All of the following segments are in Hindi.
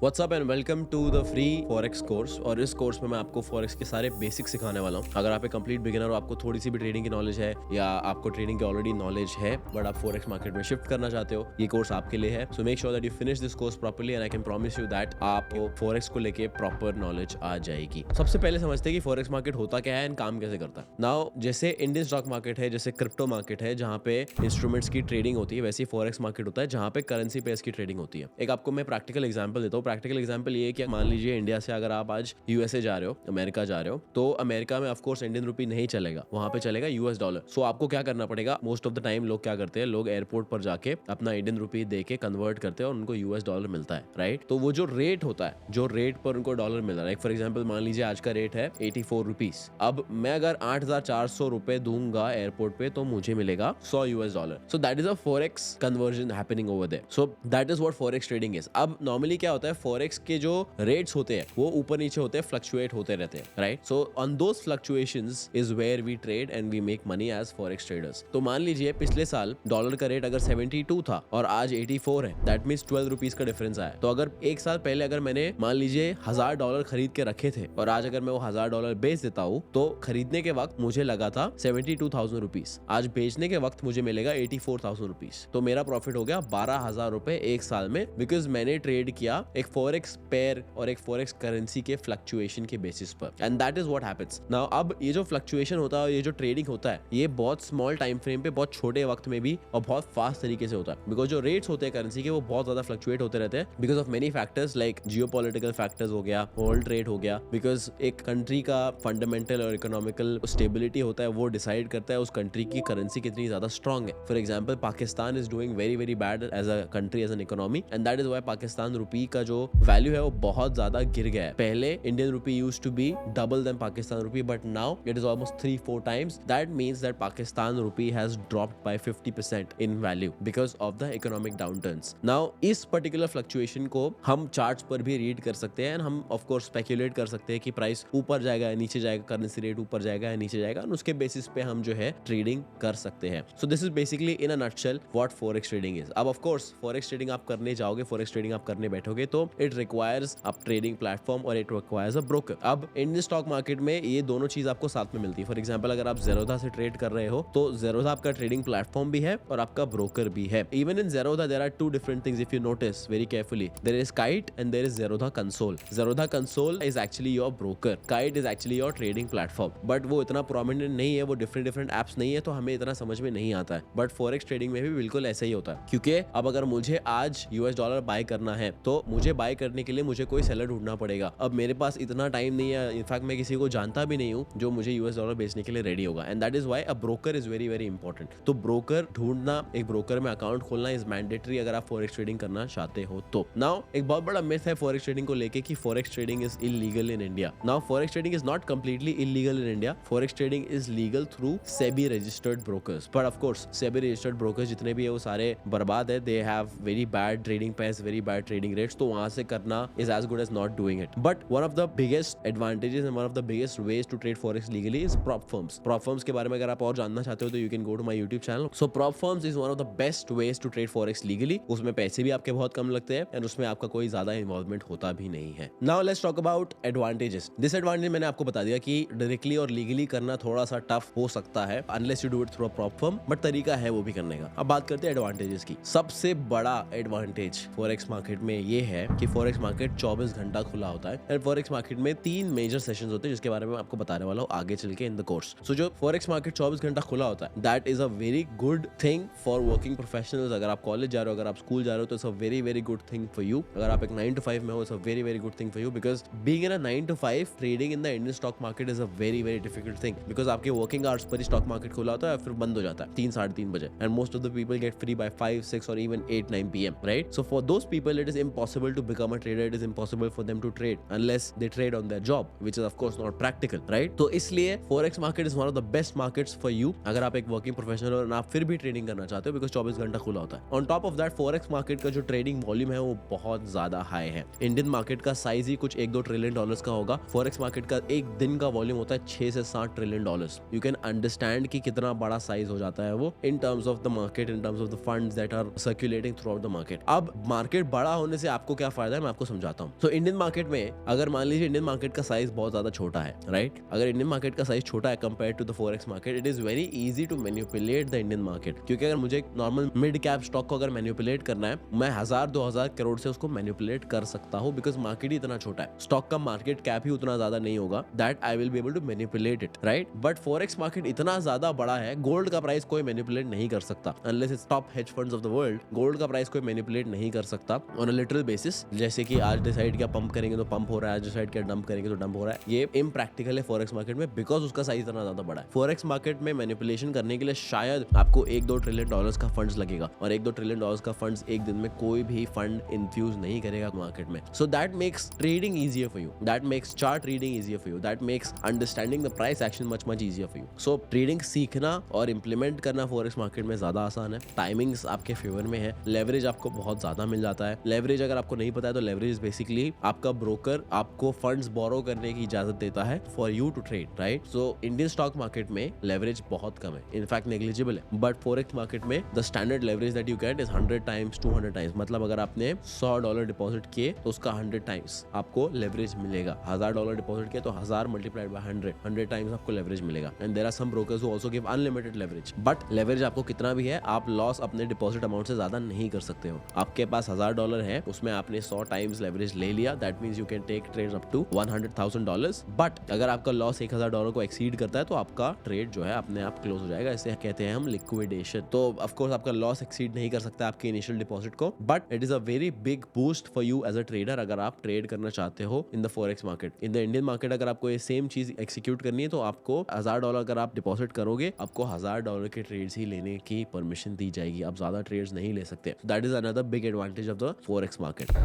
What's up and welcome to the free forex course. और इस कोर्स में मैं आपको फॉरेक्स के सारे बेसिक सिखाने वाला हूँ। अगर आप एक कंप्लीट बिगिनर हो, आपको थोड़ी सी भी ट्रेडिंग की नॉलेज है या आपको ट्रेडिंग की ऑलरेडी नॉलेज है बट आप फॉरेक्स मार्केट में शिफ्ट करना चाहते हो, ये कोर्स आपके लिए है। So make sure that you finish this course properly and I can promise you that आपको फॉरेक्स को लेके प्रॉपर नॉलेज आ जाएगी। सबसे पहले समझते हैं कि फॉरेक्स मार्केट होता क्या है एंड काम कैसे करता है। नाउ जैसे इंडियन स्टॉक मार्केट है, जैसे क्रिप्टो मार्केट है जहाँ पे इंस्ट्रूमेंट्स की ट्रेडिंग होती है, वैसे फॉरेक्स मार्केट होता है जहाँ पे करेंसी पेयर्स की ट्रेडिंग होती है। एक आपको मैं प्रैक्टिकल एग्जांपल देता हूँ। प्रैक्टिकल एग्जांपल ये है कि मान लीजिए इंडिया से अगर आप आज यूएसए जा रहे हो, अमेरिका जा रहे हो, तो अमेरिका में ऑफ कोर्स इंडियन रुपी नहीं चलेगा, वहां पे चलेगा यूएस डॉलर। सो आपको क्या करना पड़ेगा, मोस्ट ऑफ द टाइम लोग क्या करते हैं, लोग एयरपोर्ट पर जाके अपना इंडियन रुपी दे के कन्वर्ट करते हैं और उनको यूएस डॉलर मिलता है, राइट। तो वो जो रेट होता है, जो रेट पर उनको डॉलर मिल रहा है, फॉर एग्जाम्पल मान लीजिए आज का रेट है 84 रुपीज। अब मैं अगर 8,400 रुपए दूंगा एयरपोर्ट पे तो मुझे मिलेगा 100 US dollar. So that is a forex conversion happening over there. So that is what forex trading is. अब नॉर्मली क्या होता है, फॉरेक्स के जो रेट्स होते हैं वो ऊपर नीचे होते हैं, फ्लक्चुएट होते रहते हैं, right. So on those fluctuations is where we trade and we make money as forex traders. तो मान लीजिए पिछले साल डॉलर का रेट अगर 72 था और आज 84 है, दैट मींस 12 रुपीज का डिफरेंस आया। तो अगर एक साल पहले अगर मैंने मान लीजिए $1000 खरीद के रखे थे और आज अगर मैं वो $1000 बेच देता हूँ, तो खरीदने के वक्त मुझे लगा था 72,000 रुपीज, आज बेचने के वक्त मुझे मिलेगा 84,000 रुपीज। तो मेरा प्रॉफिट हो गया 12,000 रुपए एक साल में, बिकॉज मैंने ट्रेड किया एक फॉरेक्स पेयर और एक फॉरेक्स करेंसी के फ्लक्चुएशन के बेसिस पर। And that is what happens now. अब ये जो फ्लक्चुएशन होता है, ये जो ट्रेडिंग होता है, ये बहुत स्मॉल टाइम फ्रेम पे, बहुत छोटे वक्त में भी और बहुत फास्ट तरीके से होता है। बिकॉज जो रेट्स होते हैं करेंसी के वो बहुत ज्यादा फ्लक्चुएट होते रहते हैं because of many factors, like geopolitical factors हो गया, वर्ल्ड ट्रेड हो गया। बिकॉज एक कंट्री का फंडामेंटल और इकोनॉमिकल स्टेबिलिटी होता है, वो डिसाइड करता है उस कंट्री की करेंसी कितनी ज्यादा स्ट्रांग है। For example Pakistan is doing very very bad as a country, as an economy, and that is why Pakistan rupee का जो वैल्यू है वो बहुत ज्यादा गिर गया है। पहले Indian rupee used to be double then Pakistan rupee, but now it is almost 3-4 times. That means that Pakistan rupee has dropped by 50% in value because of the economic downturns. Now इस particular fluctuation को हम charts पर भी read कर सकते हैं, and हम of course speculate कर सकते हैं कि प्राइस ऊपर जाएगा या नीचे जाएगा, करेंसी रेट ऊपर जाएगा या नीचे जाएगा, और उसके बेसिस पे हम जो है ट्रेडिंग कर सकते हैं। So this is basically in a nutshell what forex trading is. अब of course forex trading आप करने जाओगे, forex trading आप करने बैठोगे तो it requires a trading platform और it requires a broker. अब इंडियन स्टॉक मार्केट में ये दोनों चीज आपको साथ में मिलती है। फॉर एग्जांपल अगर आप ज़ेरोधा से ट्रेड कर रहे हो तो ज़ेरोधा आपका ट्रेडिंग प्लेटफॉर्म भी है और आपका ब्रोकर भी है। Even in Zerodha there are two different things if you notice very carefully. There is kite and there is Zerodha console. Zerodha console is actually your broker, kite is actually your trading platform, but वो इतना प्रोमिनेंट नहीं है, वो डिफरेंट एप्स नहीं है, तो हमें इतना समझ में नहीं आता है। बट फॉरेक्स ट्रेडिंग में भी बिल्कुल ऐसा ही होता है, क्योंकि अब अगर मुझे आज यूएस डॉलर बाय करना है तो मुझे बाय करने के लिए मुझे कोई सेलर ढूंढना पड़ेगा। अब मेरे पास इतना टाइम नहीं है, इनफैक्ट मैं किसी को जानता भी नहीं हूँ जो मुझे यूएस डॉलर बेचने के लिए रेडी होगा, and that is why a broker is very very important. तो ब्रोकर ढूंढना, एक ब्रोकर में अकाउंट खोलना इज मैंडेटरी अगर आप फॉरेक्स ट्रेडिंग करना चाहते हो तो। नाउ एक बहुत बड़ा मिथ है फॉरेक्स ट्रेडिंग को लेके कि forex trading is illegal in India. Now forex trading is not completely illegal in India. Forex trading is legal through SEBI registered brokers, but of course SEBI registered brokers जितने भी है वो सारे बर्बाद है। They have very bad trading price, very bad trading rates, तो वहां से करना is as good as not doing it. But one of the biggest advantages and one of the biggest ways to trade forex legally is prop firms. Prop firms के बारे में अगर आप और जानना चाहते हो तो you can go to my YouTube channel. So prop firms is one of the best ways to trade forex legally. उसमें पैसे भी आपके बहुत कम लगते हैं and उसमें आपका कोई ज्यादा इन्वॉल्वमेंट होता भी नहीं है। Now let's talk about advantages. Disadvantage मैंने आपको बता दिया कि डायरेक्टली और लीगली करना थोड़ा सा टफ हो सकता है unless you do it through a prop firm, but तरीका है वो भी करने का। अब बात करते हैं एडवांटेजेस की। सबसे बड़ा एडवांटेज फॉरेक्स मार्केट में ये है कि फॉरेक्स मार्केट 24 घंटा खुला होता है, एंड फॉरेक्स मार्केट में 3 मेजर सेशंस होते हैं जिसके बारे में आपको बताने वाला हूँ आगे चल के इन द कोर्स। सो जो फॉरेक्स मार्केट 24 घंटा खुला होता है, that is a very good thing for working professionals. अगर आप कॉलेज जा रहे हो, अगर आप स्कूल जा रहे हो, तो it's a very very good thing for you. अगर आप एक 9 to 5 में हो, it's a very very good thing for you, because being in a 9 to 5 trading in the Indian stock market is a very very difficult thing, because आपके वर्किंग आवर्स पर ही स्टॉक मार्केट खुला होता है, फिर बंद हो जाता है 3-3:30 बजे, and most of the people get free by 5-6 और even 8-9 PM, right. So for those people it is impossible to become a trader, it is impossible for them to trade unless they trade on their job, which is of course not practical, right. तो इसलिए forex market is one of the best markets for you अगर आप एक वर्किंग प्रोफेशनल और आप फिर भी ट्रेडिंग करना चाहते हो, बिकॉज 24 घंटा खुला होता है। On top of that forex market का जो ट्रेडिंग वॉल्यूम है वो बहुत ज्यादा हाई है। इंडियन मार्केट का साइज ही कुछ 1-2 ट्रिलियन डॉलर्स का होगा, फॉरेक्स मार्केट का एक दिन का वॉल्यूम होता है 6 से 7 trillion dollars. You can understand कि कितना बड़ा साइज हो जाता है वो in terms of the market, in terms of the funds that are circulating throughout the market. अब मार्केट बड़ा होने से आपको क्या फायदा है मैं आपको समझाता हूँ। तो इंडियन मार्केट में अगर मान लीजिए इंडियन मार्केट का साइज बहुत ज्यादा छोटा है, राइट, अगर इंडियन मार्केट का साइज छोटा है compare to the forex market, it is very easy to manipulate the Indian market. क्योंकि अगर मुझे नॉर्मल मिड कैप स्टॉक को अगर मैनिपुलेट करना है, मैं 1000-2000 करोड़ से उसको मैनिपुलेट कर सकता हूँ, बिकॉज मार्केट ही इतना छोटा है, स्टॉक का मार्केट कैप ही उतना ज्यादा नहीं होगा that I will be able to manipulate it, right. But forex market इतना ज्यादा बड़ा है, गोल्ड का प्राइस कोई मैनिपुलेट नहीं कर सकता unless its top hedge funds of the world. Gold का प्राइस कोई मैनिपुलेट नहीं कर सकता ऑन अ लिटरल बेसिस, जैसे कि आज डिसाइड किया पंप करेंगे तो पंप हो रहा है, आज डिसाइड किया डंप करेंगे तो डंप हो रहा है। ये इम्प्रैक्टिकल है फॉरेक्स मार्केट में, बिकॉज उसका साइज इतना ज्यादा बड़ा है। फॉरेक्स मार्केट में मैनिपुलेशन करने के लिए शायद आपको 1-2 ट्रिलियन डॉलर्स का फंड्स लगेगा, और 1-2 ट्रिलियन डॉलर्स का फंड्स एक दिन में कोई भी फंड इन्फ्यूज नहीं करेगा मार्केट में। So that makes trading easier for you, that makes chart reading easier for you, that makes understanding the price action much easier for you. So trading सीखना और इंप्लीमेंट करना फॉरेक्स मार्केट में ज्यादा आसान है। टाइमिंग्स आपके फेवर में है, लेवरेज आपको बहुत ज्यादा मिल जाता है। लेवरेज अगर आपको नहीं पता है तो लेवरेज बेसिकली आपका ब्रोकर आपको फंड्स बोरो करने की इजाजत देता है for you to trade, right. So Indian stock market में लेवरेज बहुत कम है, इनफैक्ट नेग्लिजिबल है। बट फॉरेक्स मार्केट में the standard leverage that you get is 100 times 200 times. मतलब अगर आपने $100 डिपॉजिट किए तो उसका 100 टाइम्स आपको लेवरेज मिलेगा। $1000 डिपॉजिट किए तो 1000 मल्टीप्लाइड बाय 100 टाइम्स आपको लेवरेज मिलेगा। And there are some brokers who also give unlimited leverage. But leverage आपको कितना भी है, आप लॉस अपने डिपॉजिट अमाउंट से ज्यादा नहीं कर सकते हो। आपके पास $1000 है, उसमें आपने 100 टाइम्स लेवरेज ले लिया, that means you can take trades up to $100,000। But अगर आपका लॉस $1000 को एक्सीड करता है तो आपका ट्रेड जो है अपने आप क्लोज हो जाएगा। इसे कहते हैं हम लिक्विडेशन। तो ऑफ कोर्स आपका लॉस एक्सीड नहीं कर सकता आपके इनिशियल डिपॉजिट को, but it is a very big boost for you as a trader अगर आप ट्रेड करना चाहते हो in the forex market. In the Indian market अगर आपको ये सेम चीज एक्सिक्यूट करनी है तो आपको $1000 अगर आप डिपॉजिट करोगे, आपको $1000 के ट्रेड्स ही लेने की परमिशन दी जाएगी, आप ज्यादा ट्रेड्स नहीं ले सकते। That is another big advantage of the forex market.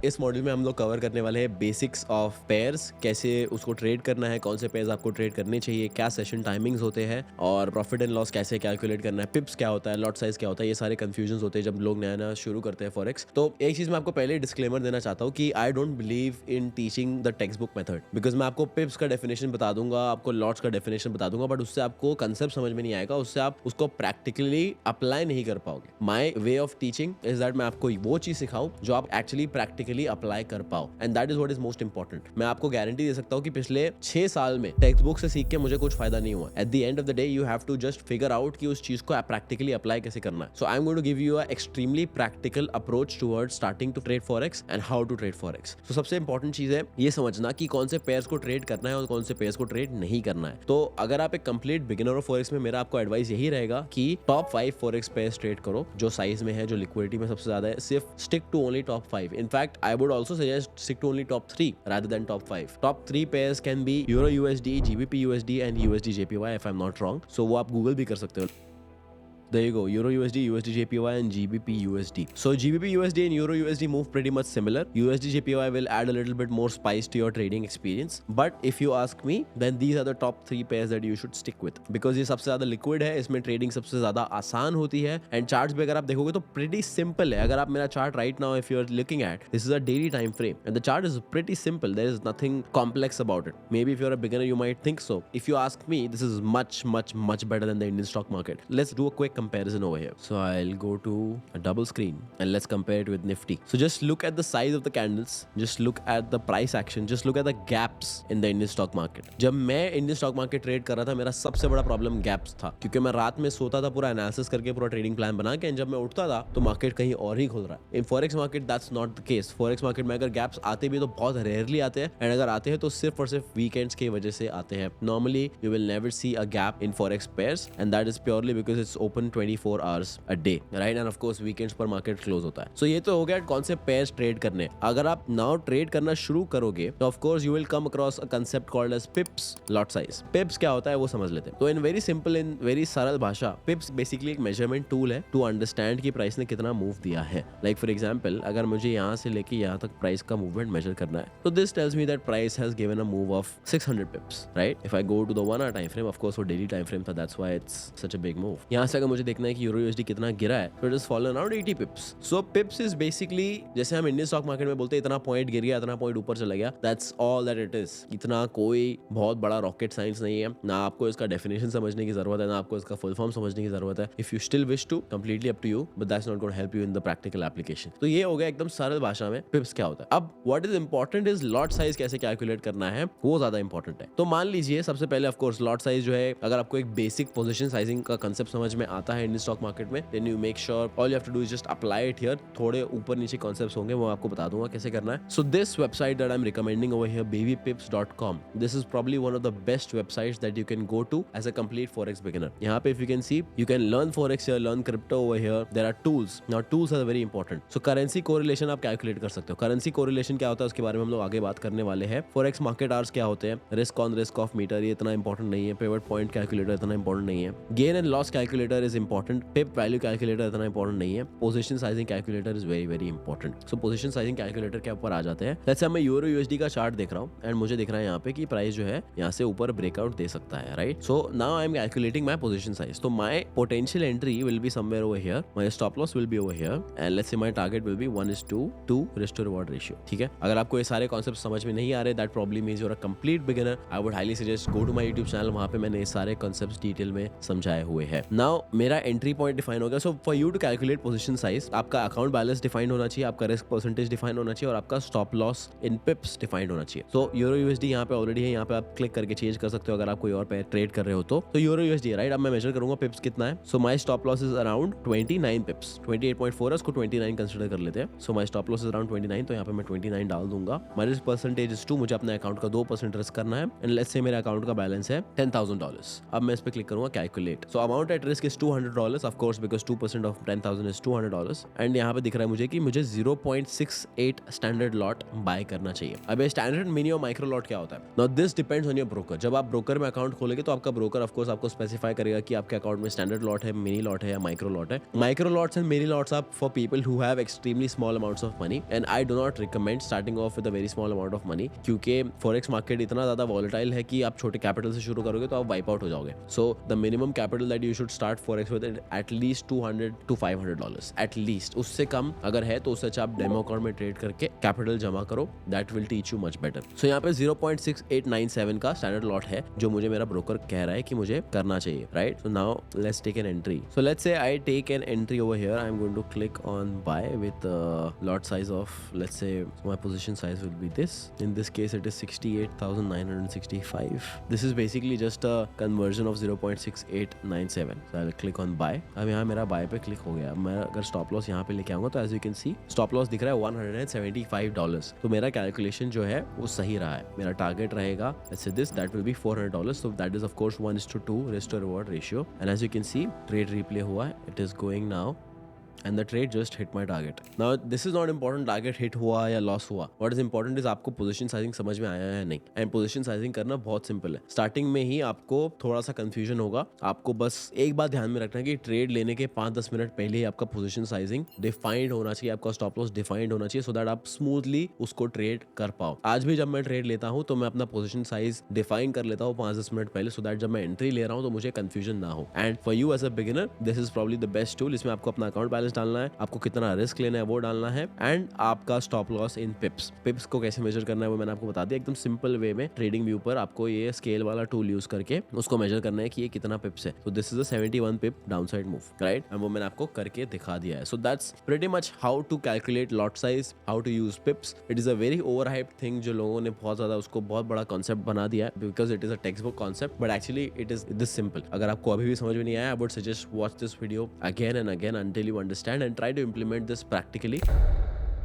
इस मॉड्यूल में हम लोग कवर करने वाले हैं बेसिक्स ऑफ पेयर्स, कैसे उसको ट्रेड करना है, कौन से पेयर्स आपको ट्रेड करने चाहिए, क्या सेशन टाइमिंग्स होते हैं, और प्रॉफिट एंड लॉस कैसे कैलकुलेट करना है, पिप्स क्या होता है, लॉट साइज क्या होता है। ये सारे कंफ्यूजन होते हैं जब लोग नया नया शुरू करते हैं फॉरेक्स। तो एक चीज मैं आपको पहले डिस्क्लेमर देना चाहता हूँ कि I don't believe in teaching the text book method, because मैं आपको पिप्स का डेफिनेशन बता दूंगा, आपको लॉट्स का डेफिनेशन बता दूंगा, बट उससे आपको कंसेप्ट समझ में नहीं आएगा, उससे आप उसको प्रैक्टिकली अप्लाई नहीं कर पाओगे। My way of teaching is that मैं आपको वो चीज सिखाऊं जो आप एक्चुअली प्रैक्टिकली अप्लाई कर पाओ, and that is what is most important. मैं आपको गारंटी दे सकता हूँ कि पिछले 6 साल में टेक्स्ट बुक से सीख के मुझे कुछ फायदा नहीं हुआ। At the end of the day you have to just figure out कि उस चीज को प्रैक्टिकली अप्लाई कैसे करना है। So I am going to give you a extremely practical approach towards starting to trade forex and how to trade forex. तो सबसे इंपॉर्टेंट चीज है ये समझना कि कौन से पेयर्स को ट्रेड करना है और कौन से पेयर्स को ट्रेड नहीं करना है। तो अगर आप एक कंप्लीट बिगिनर ऑफ फॉरेक्स में, मेरा आपको एडवाइस यही रहेगा कि टॉप 5 फॉरेक्स पेयर्स ट्रेड करो जो साइज में है, जो लिक्विडिटी में सबसे ज्यादा है। सिर्फ stick to only top 5। In fact I would also suggest stick to only top 3 rather than top 5. Top 3 pairs can be Euro USD, GBP USD and USD JPY if I'm not wrong. So वो आप गूगल भी कर सकते हो। There you go, Euro USD, USD JPY and GBP USD. So GBP USD and Euro USD move pretty much similar. USD JPY will add a little bit more spice to your trading experience. But if you ask me, then these are the top 3 pairs that you should stick with. Because ये सबसे ज़्यादा liquid है, इसमें trading सबसे ज़्यादा आसान होती है, and charts भी अगर आप देखोगे तो pretty simple है। अगर आप मेरा chart right now if you're looking at, this is a daily time frame and the chart is pretty simple. There is nothing complex about it. Maybe if you're a beginner you might think so. If you ask me, this is much better than the Indian stock market. Let's do a quick comparison over here. So I'll go to a double screen and let's compare it with Nifty. So just look at the size of the candles, just look at the price action, just look at the gaps in the Indian stock market. जब मैं Indian stock market ट्रेड कर रहा था, मेरा सबसे बड़ा प्रॉब्लम गैप्स था, क्योंकि मैं रात में सोता था पूरा एनालिसिस करके, पूरा ट्रेडिंग प्लान बना के, जब मैं उठता था तो मार्केट कहीं और ही खुल रहा है। In forex market that's not the case. Forex market में अगर गैप्स आते भी तो बहुत रेयरली आते हैं, एंड अगर आते हैं तो सिर्फ और सिर्फ वीकेंड्स की वजह से आते हैं। Normally you will never see a gap in forex pairs and that is purely because it's open 24 hours a day, right? And of course weekends पर मार्केट क्लोज होता है। So ये तो हो गया कौन से पेयर्स ट्रेड करने। अगर आप नाउ ट्रेड करना शुरू करोगे तो of course you will come across a concept called as pips lot size. Pips क्या होता है वो समझ लेते हैं। तो in very simple, in very सरल भाषा, पिप्स बेसिकली एक मेजरमेंट टूल है टू अंडरस्टैंड कि प्राइस ने कितना मूव दिया है। लाइक फॉर एग्जांपल, अगर मुझे यहाँ से लेके यहाँ तक प्राइस का मूवमेंट मेजर करना है, तो this tells me that price has given a move of 600 pips, right? If I go to the 1 hour time frame, of course वो डेली टाइम फ्रेम था, that's why it's such a big move. यहाँ से अगर मुझे देखना है कि यूरो यूएसडी कितना गिरा है, तो it is fallen around 80 पिप्स। So पिप्स is basically जैसे हम इंडियन स्टॉक मार्केट में बोलते हैं इतना पॉइंट गिर गया, इतना पॉइंट ऊपर चला गया, that's all that it is. इतना कोई बहुत बड़ा रॉकेट साइंस नहीं है, ना आपको इसका डेफिनेशन समझने की जरूरत है, ना आपको इसका फुल फॉर्म समझने की जरूरत है। If you still wish to, completely up to you, but that's not gonna help you in the practical application. तो ये हो गया एकदम सरल भाषा में पिप्स क्या होता है। अब what is important is lot size कैसे कैलकुलेट करना है, वो ज्यादा इंपॉर्टेंट है। तो मान लीजिए सबसे पहले ऑफ कोर्स लॉट साइज जो है, अगर आपको एक बेसिक पोजीशन साइजिंग का कांसेप्ट समझ में आता है इंडियन स्टॉक मार्केट में, then you make sure all you have to do is just apply it here. थोड़े ऊपर नीचे कांसेप्ट्स होंगे, वो आपको बता दूंगा कैसे करना है। So this website that I am recommending over here, babypips.com, this is probably one of the best websites that you can go to as a complete forex beginner. यहाँ पे if you can see, you can learn forex here, learn crypto over here. There are tools. Now tools are very important. So currency correlation आप calculate कर सकते हो। currency correlation क्या होता है उसके बारे में हम लोग आगे बात करने वाले हैं। forex market hours क्या होते हैं, risk on risk off meter ये इतना important नहीं है, pivot point calculator इतना important नहीं है, gain and loss calculator is important, pip value calculator इतना important नहीं है, position sizing calculator is very very important. So position sizing calculator के ऊपर आ जाते हैं। जैसे मैं यूरो यूएसडी का चार्ट देख रहा हूँ एंड मुझे दिख रहा है यहाँ पे कि प्राइस जो है यहाँ से ऊपर ब्रेकआउट दे सकता है, right. So now I am calculating my position size. तो my potential entry will be somewhere over here, my stop loss will be over here and let's say my target will be 1:2 risk to reward ratio. ठीक है, अगर आपको ये सारे कॉन्सेप्ट समझ में नहीं आ रहे, that probably means you are a complete beginner, I would highly suggest go to my YouTube channel, वहां पे मैंने ये सारे कॉन्सेप्ट्स डिटेल में समझाए हुए हैं। नाउ मेरा एंट्री पॉइंट डिफाइन हो गया। So for you to calculate position size, आपका अकाउंट बैलेंस डिफाइन होना चाहिए, आपका रिस्क परसेंटेज डिफाइन होना चाहिए और आपका स्टॉप लॉस इन पिप्स डिफाइन होना चाहिए। सो यूरो यूएसडी यहाँ पे ऑलरेडी है, यहाँ पे आप क्लिक करके चेंज कर सकते हो अगर आप कोई और पे ट्रेड कर रहे हो तो यूरो यूएसडी है, राइट। अब मैं मेजर करूंगा पिप्स कितना है। So my stop loss is around 29 पिप्स, 28.4 है, उसको 29 कंसीडर कर लेते हैं। So my stop loss is around 29, तो यहाँ पे मैं 29 डाल दूंगा। माय रिस्क परसेंटेज इज 2, मुझे अपने अकाउंट का 2% रिस्क करना है एंड लेट्स से मेरे अकाउंट का बैलेंस है $10,000। अब मैं इस पे क्लिक करूंगा calculate. So amount at risk is $200 of course, because 2% of 10,000 is $200 and यहाँ पे दिख रहा है मुझे कि मुझे 0.68 स्टैंडर्ड लॉट बाय करना चाहिए। अब ये स्टैंडर्ड मिनी और माइक्रो लॉट क्या होता है? Now this depends on your broker. जब आप ब्रोकर में अकाउंट खोलेंगे तो आपका ब्रोकर ऑफ कोर्स आपको स्पेसिफाई करेगा कि आपके अकाउंट में स्टैंडर्ड लॉट है, मिनी लॉट है या माइक्रो लॉट है। Micro lots and mini lots are for people who have extremely small amounts of money and I do not recommend starting off with a very small amount of money, क्योंकि फॉरेक्स मार्केट इतना ज्यादा वॉलेटाइल है कि आप छोटे कैपिटल से शुरू करोगे तो आप वाइप आउट हो जाओगे। So the minimum capital that you should start forex with at least $200 to $500 at least. उससे कम अगर है तो उससे अच्छा आप डेमो अकाउंट में ट्रेड करके कैपिटल जमा करो, that will teach you much better. So यहाँ पे 0.6897 का स्टैंडर्ड लॉट है जो मुझे मेरा ब्रोकर कह रहा है कि मुझे करना चाहिए, right. So now let's take an entry. So let's say I take an entry over here, I am going to click on buy with lot size of, let's say my position size will be this, in this case it is 68,965। This is basically just a conversion of 0.6897। So I will click on buy. अब यहाँ मेरा बाय पे क्लिक हो गया। मैं अगर स्टॉप लॉस यहाँ पे लेके आऊंगा तो as you can see stop loss दिख रहा है $175। तो मेरा कैलकुलेशन जो है वो सही रहा है। मेरा टारगेट रहेगा let's say this, that will be $400, so that is of course 1:2 risk to reward ratio and as you can see trade replay हुआ है, it is going now and the trade just hit my target. Now this is not important target hit हुआ या loss हुआ, what is important is आपको position sizing समझ में आया है नहीं। and position sizing करना बहुत simple है। starting में ही आपको थोड़ा सा confusion होगा, आपको बस एक बात ध्यान में रखना है कि ट्रेड लेने के 5-10 मिनट पहले ही आपका position sizing defined होना चाहिए, आपका stop loss defined होना चाहिए, so that आप smoothly उसको ट्रेड कर पाओ। आज भी जब मैं ट्रेड लेता हूँ तो मैं अपना position size define कर लेता हूँ 5-10 मिनट पहले, so that जब मैं एंट्री ले रहा हूँ तो मुझे confusion ना हो। and for you as a beginner this is probably the best tool। इसमें आपको अपना अकाउंट बैलेंस डालना है, आपको कितना रिस्क लेना है वो डालना है एंड आपका स्टॉप लॉस इन पिप्स। पिप्स को कैसे मेजर करना है वो मैंने आपको बता दिया एकदम सिंपल वे में। ट्रेडिंग व्यू पर आपको ये स्केल वाला टूल यूज करके उसको मेजर करना है कि ये कितना पिप्स है। तो this is a 71 pip downside move, right, and वो मैंने आपको करके दिखा दिया है। So that's pretty much how to calculate lot size, how to use pips. It is a very overhyped thing जो लोगों ने बहुत ज्यादा उसको बहुत बड़ा कॉन्सेप्ट बना दिया है because it is a text book concept, but actually it is this simple. अगर आपको अभी भी समझ में नहीं आया, आई would suggest watch this video again and again until you understand and try to implement this practically.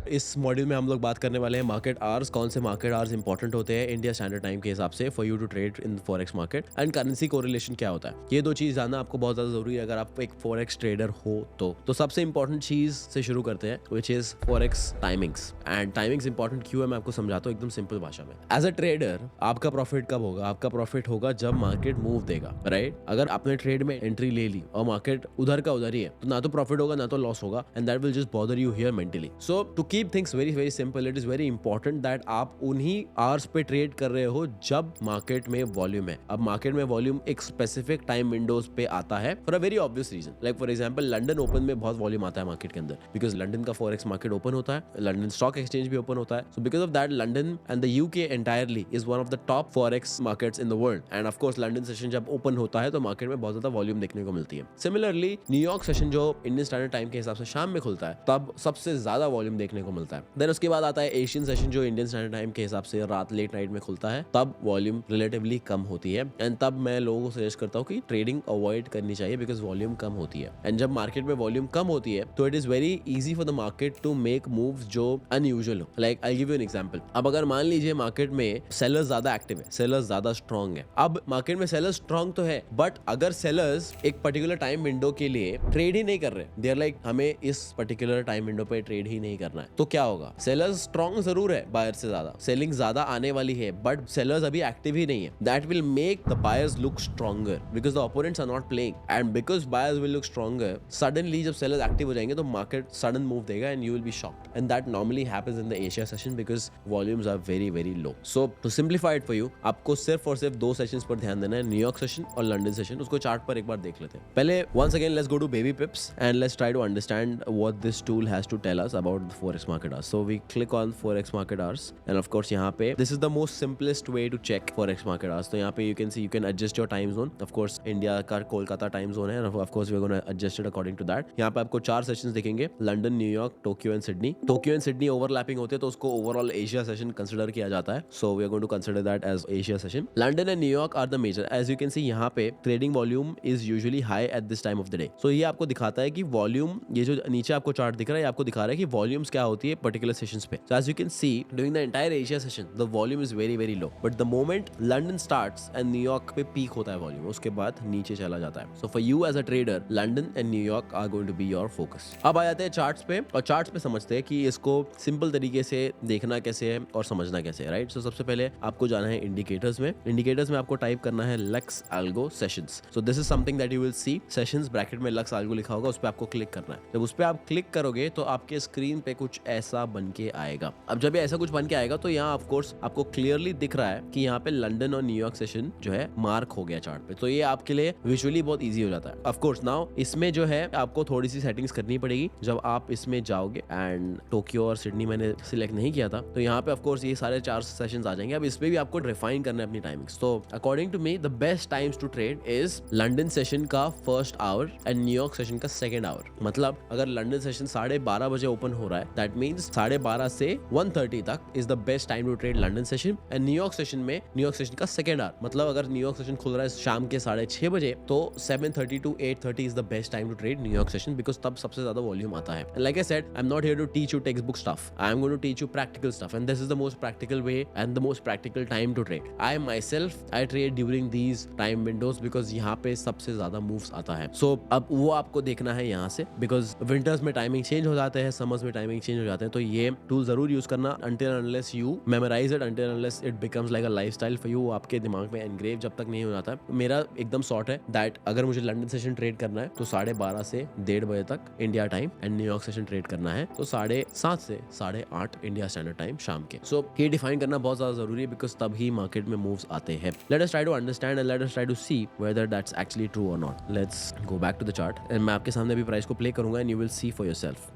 इस मॉड्यूल में हम लोग बात करने वाले हैं मार्केट आवर्स, कौन से मार्केट आवर्स इंपॉर्टेंट होते हैं इंडिया स्टैंडर्ड टाइम के हिसाब से for you to trade in forex market, and currency correlation क्या होता है। ये दो चीज जानना आपको बहुत ज्यादा जरूरी है अगर आप एक फॉरेक्स ट्रेडर हो तो सबसे इंपॉर्टेंट चीज से शुरू करते हैं which is forex timings. And timings important क्यों है मैं आपको समझाता हूँ एकदम सिंपल भाषा में। एज अ ट्रेडर आपका प्रॉफिट कब होगा? आपका प्रॉफिट होगा जब मार्केट मूव देगा, राइट। अगर आपने ट्रेड में एंट्री ले ली और मार्केट उधर का उधर ही है तो ना तो प्रॉफिट होगा ना तो लॉस होगा, and that will just bother you here mentally. So to keep keep things very very simple, it is very important that आप उन्हीं आवर्स पे ट्रेड कर रहे हो जब मार्केट में वॉल्यूम है। अब मार्केट में वॉल्यूम एक स्पेसिफिक टाइम विंडोज पे आता है for a very obvious reason. Like for example London open में बहुत वॉल्यूम आता है मार्केट के अंदर, बिकॉज लंदन का फॉरेक्स मार्केट ओपन होता है, लंदन स्टॉक एक्सचेंज भी ओपन होता है। So because of that London and the UK entirely is one of the top forex markets in the world. And of course London session जब ओपन होता है तो मार्केट में बहुत ज्यादा वॉल्यूम देखने को मिलती है। सिमिलरली न्यूयॉर्क सेशन जो इंडियन स्टैंडर्ड टाइम के हिसाब से शाम में खुलता है, तब सबसे ज्यादा वॉल्यूम देखने को मिलता है। देन उसके बाद आता है एशियन सेशन जो इंडियन स्टैंडर्ड टाइम के हिसाब से रात लेट नाइट में खुलता है, तब वॉल्यूम रिलेटिवली कम होती है। एंड तब मैं लोगों को सजेस्ट करता हूँ कि ट्रेडिंग अवॉइड करनी चाहिए बिकॉज वॉल्यूम कम होती है। एंड जब मार्केट में वॉल्यूम कम होती है तो it is very easy for the market to make moves जो अनयूजुअल हो। Like I give you an example. अब अगर मान लीजिए मार्केट में सेलर्स ज्यादा एक्टिव है, सेलर्स ज्यादा स्ट्रांग है। अब मार्केट में सेलर्स स्ट्रांग तो है, बट अगर सेलर्स एक पर्टिकुलर टाइम विंडो के लिए ट्रेड ही नहीं कर रहे, दे आर लाइक हमें इस पर्टिकुलर टाइम विंडो पे ट्रेड ही नहीं करना है, तो क्या होगा? सेलर्स स्ट्रांग जरूर है, बायर से ज्यादा सेलिंग ज्यादा आने वाली है, बट सेलर्स अभी एक्टिव ही नहीं है। That will make the buyers look stronger because the opponents are not playing. And because buyers will look stronger, suddenly जब सेलर्स एक्टिव हो जाएंगे तो मार्केट सडन मूव देगा and you will be shocked. And that normally happens in the Asia session because volumes are very very low. So to simplify it for you, आपको सिर्फ और सिर्फ दो सेशंस पर ध्यान देना है, न्यूयॉर्क सेशन और लंदन सेशन। उसको चार्ट पर एक बार देख लेते हैं। पहले once again let's go to baby pips and let's try to understand what this tool has to tell us about the forex market hours. So we click on forex market hours and of course यहाँ पे this is the most simplest way to check forex market hours. तो यहाँ पे you can see you can adjust your time zone. Of course India का कोलकाता टाइम जोन है, of course we're going to adjust it according to that. यहाँ पे आपको 4 सेशंस दिखेंगे, London, New York, Tokyo and Sydney. Tokyo and Sydney overlapping होते हैं तो उसको ओवरऑल एशिया सेशन कंसिडर किया जाता है। So we are going to consider that as Asia session. London and New York are the major. As you can see यहाँ पे trading volume is usually high at this time of the day. So ये आपको दिखाता है कि वॉल्यूम, ये जो नीचे आपको चार्ट दिख रहा है, ये आपको दिखा रहा है कि वॉल्यूम्स क्या होती है पर्टिकुलर सेशंस पे। So as you can see during the entire Asia session the volume is very very low, but the moment London starts and New York पे पीक होता है वॉल्यूम, उसके बाद नीचे चला जाता है। So for you as a trader, London and New York are going to be your focus. अब आ जाते हैं चार्ट्स पे, और चार्ट्स पे समझते हैं कि इसको सिंपल तरीके से देखना कैसे है और समझना कैसे है, राइट? सो सबसे पहले आपको जाना है इंडिकेटर्स में। इंडिकेटर्स में आपको टाइप करना है lux algo sessions. So this is something that you will C, sessions bracket में लक्स एल्गो लिखा होगा, उस पर आपको क्लिक करना है। जब उस पर आप क्लिक करोगे तो आपके स्क्रीन पे कुछ ऐसा बन के आएगा। अब जब ये ऐसा कुछ बन के आएगा तो यहाँ ऑफ कोर्स आपको क्लियरली दिख रहा है कि यहाँ पे लंदन और न्यूयॉर्क सेशन जो है मार्क हो गया चार्ट पे, तो ये आपके लिए विजुअली बहुत ईजी हो जाता है। ऑफ कोर्स नाउ इसमें जो है आपको थोड़ी सी सेटिंग्स करनी पड़ेगी जब आप इसमें जाओगे। एंड टोक्यो और सिडनी मैंने सिलेक्ट नहीं किया था, तो यहाँ पे ऑफ कोर्स ये सारे 4 सेशंस आ जाएंगे। अब इस पे भी आपको रिफाइन करना है अपनी टाइमिंग्स। तो according to me the best times to trade is London session का first hour and New York session का सेकंड आवर। मतलब अगर लंदन सेशन 12:30 बजे ओपन हो रहा है, दैट मींस 12:30 से 1:30 तक is the best time to trade London session. And New York session में न्यूयॉर्क सेशन का सेकंड आवर, मतलब अगर न्यूयॉर्क सेशन खुल रहा है शाम के 6:30 बजे, तो 7:30 to 8:30 is the best time to trade New York session because तब सबसे ज्यादा वॉल्यूम आता है। Like I said, I am not here to teach you textbook stuff, I am going to teach you practical stuff and this is the most practical way and the most practical time to trade. I myself I trade during these time windows because यहाँ पे सबसे ज्यादा मूव्स आता है। सो अब वो आपको देखना है यहाँ से, बिकॉज विंटर्स में टाइमिंग चेंज हो जाते हैं, समर्स में टाइमिंग चेंज हो जाते हैं, तो ये टूल जरूर यूज करना until unless you memorize it, until unless it becomes like a lifestyle for you, आपके दिमाग में एनग्रेव जब तक नहीं हो जाता है। मेरा एकदम शॉर्ट है दैट अगर मुझे लंदन सेशन ट्रेड करना है तो 12:30 से 1:30 बजे तक India time, and New York session trade करना है तो 7:30 से 8:30 इंडिया स्टैंडर्ड टाइम शाम के। सो ये डिफाइन करना बहुत ज्यादा जरूरी है बिकॉज तभी मार्केट में मूव्स आते हैं। Let us try to understand and let us try to see whether that's actually true और not. Let's go back to the chart and मैं आपके सामने अभी प्राइस को प्ले करूंगा and you will see for yourself.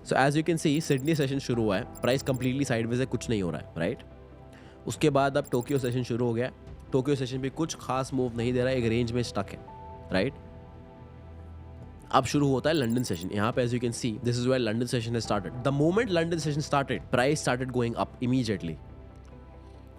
So as you can see Sydney session शुरू हुआ है, प्राइस कंप्लीटली साइडवेज है, कुछ नहीं हो रहा है, राइट? उसके बाद अब टोक्यो सेशन शुरू हो गया। टोक्यो सेशन भी कुछ खास मूव नहीं दे रहा है, एक रेंज में स्टक है, राइट? अब शुरू होता है लंदन सेशन। यहाँ पे as you can see this is where London session has started. The moment London session started, price started going up immediately.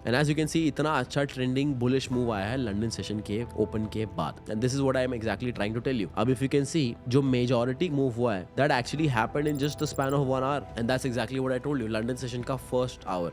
And as you can see इतना अच्छा ट्रेंडिंग बुलिश मूव आया है लंदन सेशन के ओपन के बाद। And this is what I am exactly trying to tell you. अब इफ यू कैन सी जो मेजॉरिटी मूव हुआ है that actually happened in just the span of 1 hour and that's exactly what I told you. London session का first hour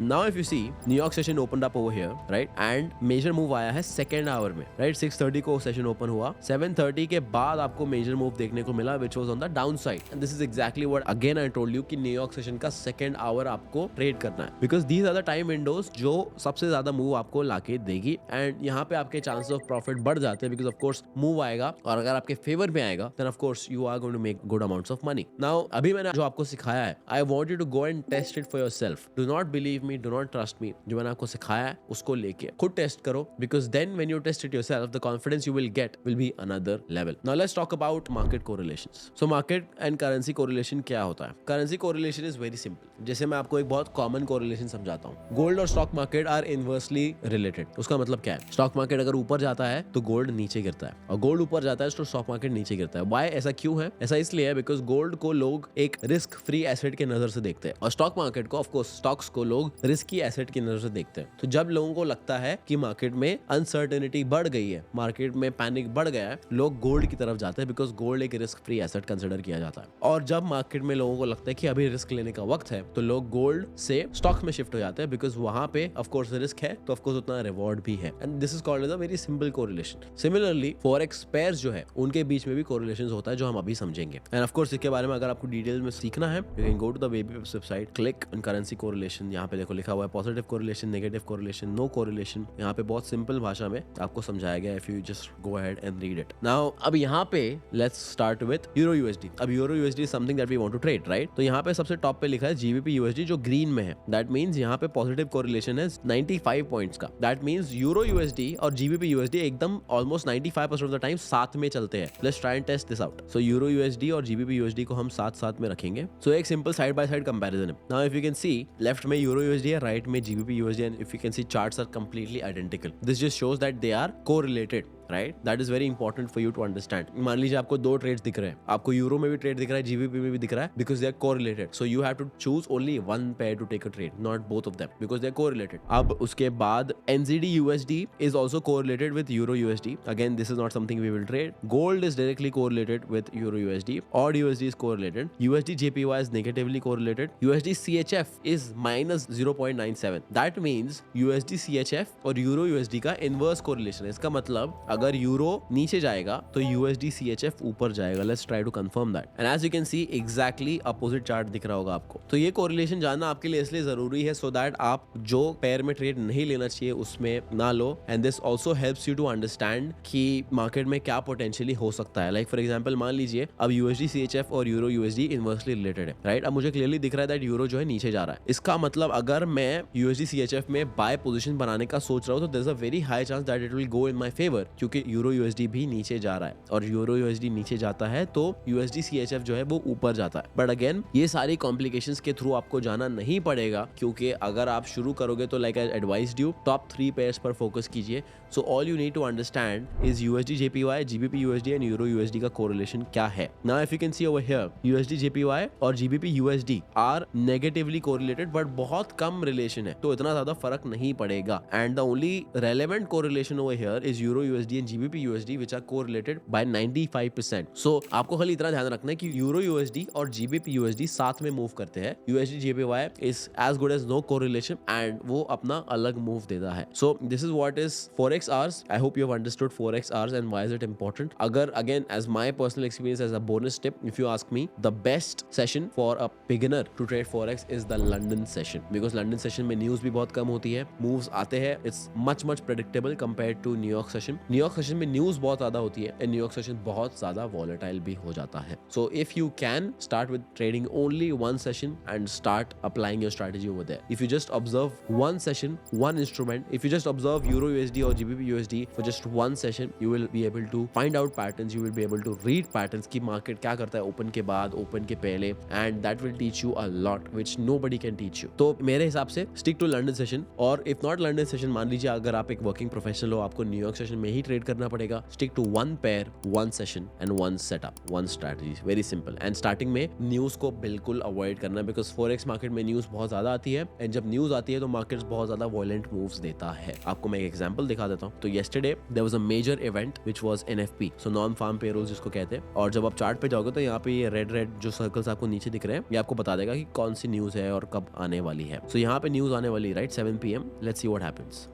now if you see New York session opened up over here, right, and major move आया है सेकंड आवर में, राइट, 6:30 को सेशन ओपन हुआ, 7:30 के बाद आपको मेजर मूव देखने को मिला which was on the downside, and this is exactly what again I told you कि न्यूयॉर्क सेशन का सेकंड आवर आपको ट्रेड करना है, because these are the time windows जो सबसे ज्यादा मूव आपको लाके देगी, एंड यहाँ पे आपके चांसेस ऑफ प्रॉफिट बढ़ जाते हैं, बिकॉज ऑफ कोर्स मूव आएगा और अगर आपके फेवर में आएगा then of course you are going to make good amounts of money. Now अभी मैंने जो आपको सिखाया है, I want you to go and test it for yourself, do not believe me, do not trust me, जो मैंने आपको सिखाया है उसको लेके खुद टेस्ट करो, because then when you test it yourself the confidence you will get will be another level. Now let's talk about market correlations. So market and currency correlation क्या होता है? Currency correlation is very simple. जैसे मैं आपको एक बहुत कॉमन कोरिलेशन समझाता हूँ, गोल्ड और stock market are inversely related. उसका मतलब क्या है? स्टॉक मार्केट अगर ऊपर जाता है तो गोल्ड नीचे गिरता है, और गोल्ड ऊपर जाता है तो स्टॉक मार्केट नीचे गिरता है। व्हाई? ऐसा क्यों है? ऐसा इसलिए है बिकॉज गोल्ड को लोग एक रिस्क फ्री एसेट के नजर से देखते हैं, और स्टॉक मार्केट को, ऑफ कोर्स स्टॉक्स को लोग रिस्की एसेट की नजर से देखते हैं। तो जब लोगों को लगता है कि मार्केट में अनसर्टेनिटी बढ़ गई है, मार्केट में पैनिक बढ़ गया है, लोग गोल्ड की तरफ जाते हैं, बिकॉज गोल्ड एक रिस्क फ्री एसेट कंसिडर किया जाता है। और जब मार्केट में लोगों को लगता है कि अभी रिस्क लेने का वक्त है, तो लोग गोल्ड से स्टॉक्स में शिफ्ट हो जाते हैं, बिकॉज वहां पे ऑफ कोर्स रिस्क है, तो ऑफ कोर्स उतना रिवॉर्ड भी है, and this is called as a very simple correlation. Similarly forex pairs जो है उनके बीच में भी कोरिलेशन होता है, जो हम अभी समझेंगे। एंड ऑफ कोर्स इसके बारे में अगर आपको डिटेल में सीखना है, you can go to the website website, click on currency correlation. यहाँ पे देखो लिखा हुआ है positive correlation, negative correlation, no correlation. यहाँ पे बहुत सिंपल भाषा में आपको समझाया गया, if you just go ahead and read it. Now अब यहाँ पे let's start with euro USD. अब euro USD is something that we want to trade, right? तो यहाँ पे सबसे टॉप पे लिखा है जीबीपी यूएसडी, जो ग्रीन में है। दैट मींस यहाँ पे पॉजिटिव कोरिलेशन है 95 पॉइंट्स का। दैट मींस यूरो यूएसडी और जीबीपी यूएसडी एकदम ऑलमोस्ट 95% ऑफ द टाइम साथ में चलते हैं। Let's try and test this out. So euro USD और जीबीपी यूएसडी को हम साथ साथ में रखेंगे। सो एक simple side by side comparison है। Now if you can see, left में यूरो यूएसडी है, राइट में GBP USD, and if you can see charts are completely identical. This just shows that they are correlated, right? That is very important for you to understand. मान लीजिए आपको दो ट्रेड्स दिख रहे हैं, आपको यूरो में भी ट्रेड दिख रहा है, जीबीपी में भी दिख रहा है, because they are correlated. So you have to choose only one pair to take a trade, not both of them, because they are correlated. अब उसके बाद NZD USD is also correlated with euro USD. Again this is not something we will trade. Gold is directly correlated with euro USD, AUD USD is correlated, USD JPY is negatively correlated, USD CHF is -0.97। That means USD CHF और यूरो यूएसडी का इनवर्स कोरिलेशन है। इसका मतलब अगर यूरो नीचे जाएगा तो यूएसडी सीएचएफ ऊपर जाएगा। Let's try to confirm that, and as you can see exactly opposite chart दिख रहा होगा आपको। तो ये कोरिलेशन जानना आपके लिए इसलिए जरूरी है, सो दैट आप जो पेयर में ट्रेड नहीं लेना चाहिए उसमें ना लो, and this also helps you to understand कि मार्केट में क्या पोटेंशियली हो सकता है। लाइक फॉर एग्जाम्पल मान लीजिए अब यूएसडी सीएचएफ और यूरो यूएसडी इनवर्सली रिलेटेड है, राइट? अब मुझे क्लियरली दिख रहा है दैट यूरो जो है नीचे जा रहा है। इसका मतलब अगर मैं यूएसडी सीएचएफ में बाय पोजीशन बनाने का सोच रहा हूं, तो there is a very high chance that it will go in my favour, क्योंकि यूरो यूएसडी भी नीचे जा रहा है, और यूरो यूएसडी नीचे जाता है तो यूएसडी सीएचएफ जो है वो ऊपर जाता है। बट अगेन ये सारी कॉम्प्लिकेशंस के थ्रू आपको जाना नहीं पड़ेगा, क्योंकि अगर आप शुरू करोगे तो like I advised you, top 3 pairs पर फोकस कीजिए। So all you need to understand is USD JPY, GBP USD and euro USD का कोरिलेशन क्या है। Now if you can see over here, USD JPY और GBP USD are negatively correlated, but बहुत कम रिलेशन है, तो इतना ज्यादा फर्क नहीं पड़ेगा। And the only relevant correlation over here is euro USD and GBP USD which are correlated by 95%. So आपको खाली इतना ध्यान रखना है कि यूरो यूएसडी और जीबीपी यूएसडी साथ में मूव करते हैं। USD JPY is as good as no correlation and वो अपना अलग मूव देता है। So this is what is Forex hours. I hope you have understood Forex hours and why is it important. अगर again as my personal experience as a bonus tip, if you ask me, the best session for a beginner to trade Forex is the London session, because London session में न्यूज भी बहुत कम होती है, मूव्स आते हैं, it's much predictable compared to New York session. New York session में न्यूज बहुत ज्यादा होती है एंड न्यूयॉर्क सेशन बहुत ज्यादा वॉलेटाइल भी हो जाता है। So if you can start with trading only one session and start applying your strategy over there. If you just observe one session, one instrument, if you just observe euro USD और GBP USD for just one session, you will be able to find out patterns, you will be able to read patterns की मार्केट क्या करता है ओपन के बाद, ओपन के पहले, and that will teach you a lot which nobody can teach you. तो मेरे हिसाब से स्टिक टू लंदन सेशन, और इफ नॉट लंदन सेशन, मान लीजिए अगर आप एक वर्किंग प्रोफेशनल हो, आपको न्यूयॉर्क सेशन में ही ट्रेड करना पड़ेगा. Stick to one pair, one session and one setup, one strategy. Very simple. And starting में न्यूज को बिल्कुल अवॉइड करना, बिकॉज फॉरेक्स मार्केट में न्यूज बहुत ज्यादा आती है, एंड जब न्यूज आती है तो मार्केट बहुत ज्यादा वॉयलेंट मूव्स देता है. आपको मैं एक एग्जांपल दिखा देता हूँ. तो yesterday there was a major event which was NFP, so non farm payroll जिसको कहते हैं. और जब आप चार्ट पे जाओगे तो यहाँ पे ये रेड रेड जो सर्कल्स आपको नीचे दिख रहे हैं, ये आपको बता देगा कि कौन सी न्यूज है और कब आने वाली है. सो यहाँ पे न्यूज आने वाली है, right, 7 PM. Let's see what happens.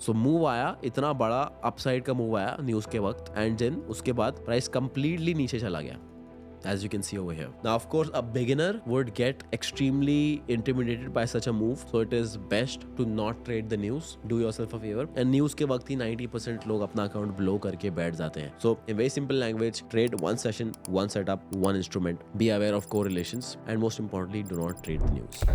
So move आया, इतना बड़ा अपसाइड का मूव आया न्यूज के वक्त, एंड देन उसके बाद प्राइस कंप्लीटली नीचे चला गया, as you can see over here. Now of course a beginner would get extremely intimidated by such a move, so it is best to not trade the news. Do yourself a favor. And news के वक्त ही 90% लोग अपना अकाउंट ब्लो करके बैठ जाते हैं. So in very simple language, trade one session, one setup, one instrument. Be aware of correlations, and most importantly, do not trade the news.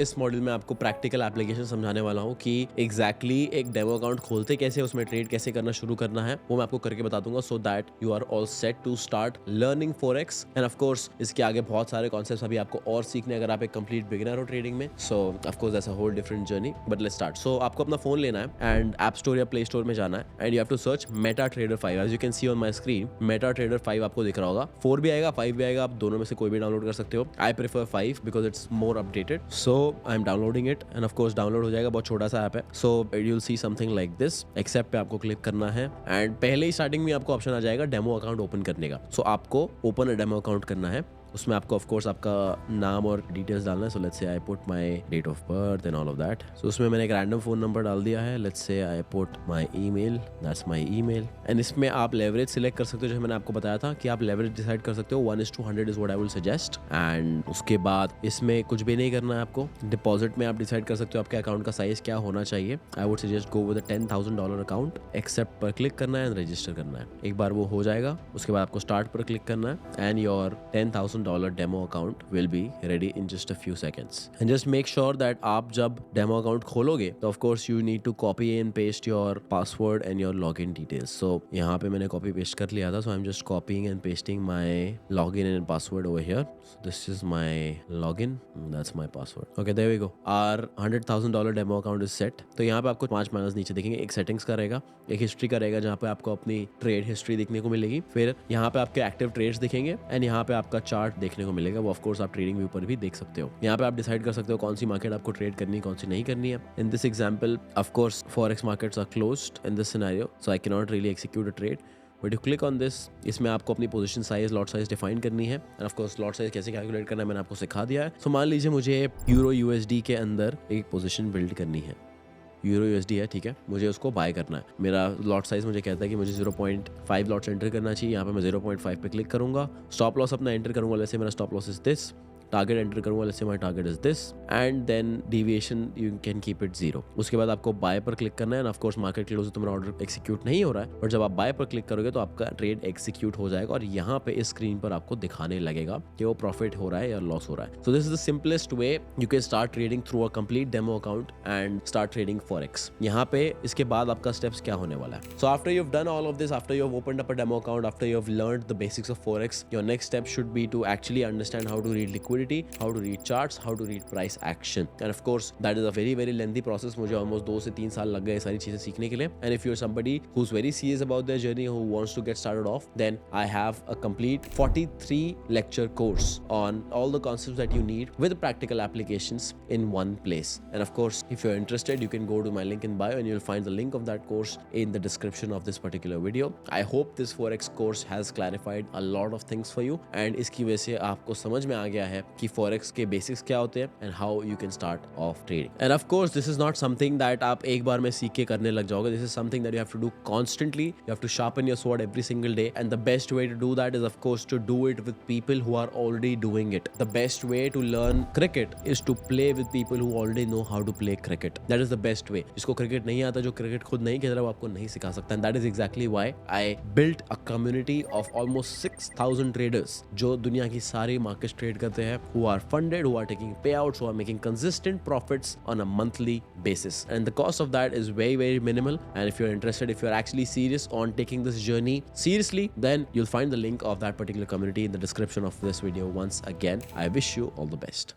इस मॉड्यूल में आपको प्रैक्टिकल एप्लीकेशन समझाने वाला हूँ कि एग्जैक्टली एक डेमो अकाउंट खोलते कैसे, उसमें ट्रेड कैसे करना शुरू करना है, वो मैं आपको करके बता दूंगा, so that you are all set to start learning forex. And of course इसके आगे बहुत सारे कॉन्सेप्ट्स अभी आपको और सीखने, अगर आप एक कंप्लीट बिगिनर हो ट्रेडिंग में. So of course that's a whole different journey, but let's start. So आपको अपना फोन लेना है एंड ऐप स्टोर या प्ले स्टोर में जाना है, and you have to search meta trader 5. As you can see on my screen, meta trader 5 आपको दिख रहा होगा. 4 भी आएगा, 5 भी आएगा, आप दोनों में से कोई भी डाउनलोड कर सकते हो. I prefer 5 because it's more updated. So I M downloading it, and of course download हो जाएगा. बहुत छोटा सा ऐप है. So you'll see something like this. Accept पे आपको क्लिक करना है, एंड पहले ही स्टार्टिंग में आपको ऑप्शन आ जाएगा डेमो अकाउंट ओपन करने का. सो आपको ओपन अ डेमो अकाउंट करना है. उसमें आपको ऑफ कोर्स आपका नाम और डिटेल्स डालना है. So let's say I put my date of birth and all of that. So उसमें मैंने एक रैंडम फोन नंबर डाल दिया है. Let's say I put my email, that's my email. And इसमें आप लेवरेज सिलेक्ट कर सकते हो, जो मैंने आपको बताया था कि आप लेवरेज डिसाइड कर सकते हो. 1:100 is what I will suggest. And उसके बाद इसमें कुछ भी नहीं करना है आपको. डिपॉजिट में आप डिसाइड कर सकते हो आपके अकाउंट का साइज क्या होना चाहिए. I would suggest go with $10,000 account. Accept पर क्लिक करना है एंड रजिस्टर करना है. एक बार वो हो जाएगा, उसके बाद आपको स्टार्ट पर क्लिक करना है, and your $10,000 demo account will be ready in just a few seconds. And just make sure that आप जब डेमो अकाउंट खोलोगे तो of course you need to copy and paste your password and your login details. So यहाँ पे मैंने copy paste कर लिया था. So I'm just copying and pasting my login and password over here. So this is my login. That's my password. Okay, there we go. Our $100,000 demo account is set. तो यहाँ पे आपको 5 माइनस नीचे दिखेंगे. एक सेटिंग्स का रहेगा, एक हिस्ट्री का रहेगा, जहाँ पे आपको अपनी ट्रेड हिस्ट्री देखने को मिलेगी. फिर यहाँ पे आपके एक्टिव ट्रेड्स दिखेंगे, एंड यहाँ पे आपका चार्ट देखने को मिलेगा. ऑफ कोर्स आप ट्रेडिंग व्यू पर भी देख सकते हो. यहाँ पे आप डिसाइड कर सकते हो कौन सी मार्केट आपको ट्रेड करनी है, कौन सी नहीं करनी है. In this example of course forex markets are closed in this scenario, so I can not really execute a trade. But you click on this, इसमें आपको अपनी position size, lot size define करनी है. And of course lot size कैसे कैलकुलेट करना है मैंने आपको सिखा दिया है. सो मान लीजिए मुझे यूरो यूएसडी के अंदर एक पोजीशन बिल्ड करनी है. यूरो यूएसडी है, ठीक है, मुझे उसको बाय करना है. मेरा लॉट साइज मुझे कहता है कि मुझे 0.5 लॉट्स एंटर करना चाहिए. यहाँ पे मैं 0.5 पे क्लिक करूंगा. स्टॉप लॉस अपना एंटर करूंगा. जैसे मेरा stop loss is this. Target enter करूंगा. Let's say my target is this, and then deviation you can keep it 0. उसके बाद आपको बाय पर क्लिक करना है. And of course market close तो मेरा ऑर्डर एक्सिक्यूट नहीं हो रहा है, बट जब आप बाय पर क्लिक करोगे तो आपका ट्रेड एक्सिक्यूट हो जाएगा, और यहाँ पे इस स्क्रीन पर आपको दिखाने लगेगा कि वो प्रॉफिट हो रहा है या लॉस हो रहा है. So this is the simplest way you can start trading through a complete demo account and start trading forex. यहाँ पे इसके बाद आपका स्टेप्स क्या होने वाला है. So after you have done all of this, after you have opened up a demo account, after you have learned the basics of forex, your next step should be to actually understand how to read liquidity, how to read charts, how to read price action. And of course that is a very lengthy process. मुझे almost 2 से 3 साल लग गए सारी चीजें सीखने के लिए. And if you're somebody who's very serious about their journey, who wants to get started off, then I have a complete 43 lecture course on all the concepts that you need with practical applications in one place. And of course if you're interested, you can go to my link in bio and you'll find the link of that course in the description of this particular video. I hope this Forex course has clarified a lot of things for you, and इसकी वजह से आपको समझ में आ गया है कि Forex के बेसिक्स क्या होते हैं and how you can start off trading. And of course this is not something that आप एक बार में सीख के करने लग जाओगे. This is something that you have to do constantly. You have to sharpen your sword every single day, and the best way to do that is of course to do it with people who are already doing it. The best way to learn cricket is to play with people who already know how to play cricket. That is the best way. जिसको क्रिकेट नहीं आता, जो क्रिकेट खुद नहीं खेल रहा, वो आपको नहीं सिखा सकता. And that is exactly why I built a community of almost 6,000 traders जो दुनिया की सारी मार्केट्स ट्रेड करते हैं, who are funded, who are taking payouts, who are making consistent profits on a monthly basis, and the cost of that is very minimal. And if you're interested, if you're actually serious on taking this journey seriously, then you'll find the link of that particular community in the description of this video. Once again, I wish you all the best.